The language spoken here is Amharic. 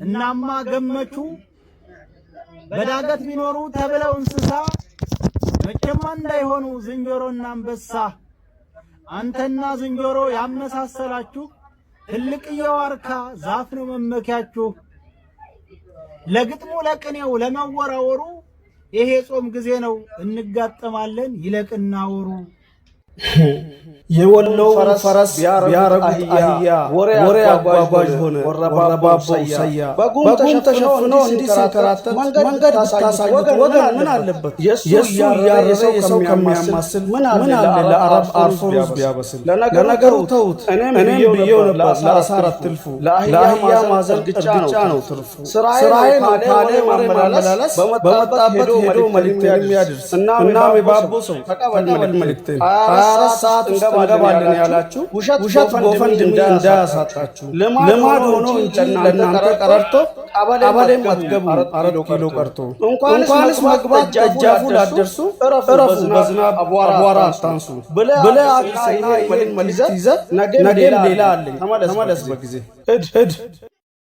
እናማ ገመቹ በዳገት ቢኖሩ ተብለው እንስሳ መቼም እንዳይሆኑ ዝንጀሮና አንበሳ አንተና ዝንጀሮ ያመሳሰላችሁ ትልቅ የዋርካ ዛፍ ነው መመኪያችሁ ለግጥሙ ለቅኔው ለመወራወሩ ይሄ ጾም ጊዜ ነው እንጋጠማለን ይለቅና ወሩ የወሎ ፈረስ ቢያረጉት አህያ ወሬ አጓጓዥ ሆነ ወረባቦ ሰያ በጉም ተሸፍኖ እንዲሰከራተት መንገድ ብታሳዩት ወገን ምን አለበት የሱ ያረሰ የሰው ከሚያማስል ምን አለ ለአረብ አርፎ ቢያበስል ለነገሩ ተውት እኔም ብዬው ነበር ለአሳር አትልፉ ለአህያ ማዘር ግጫ ነው ትርፉ ስራዬ ካለ ማመላለስ በመጣበት ሄዶ መልእክቴን የሚያደርስ እናም የባቦ ሰው ተቀበል መልእክቴን 24 ሰዓት እንገባለን ያላችሁ ውሸት ጎፈንድ እንዳያሳጣችሁ ልማድ ሆኖ እንጂ ለእናንተ ቀረርቶ ቀበሌም አትገቡ 4 ኪሎ ቀርቶ እንኳንስ መግባት ደጃፉ ላደርሱ እረፉ በዝናብ አቧራ አታንሱ ብለህ አቃይና ይሄን መልእክት ይዘህ ነገም ሌላ አለኝ ተመለስ በጊዜ ሂድ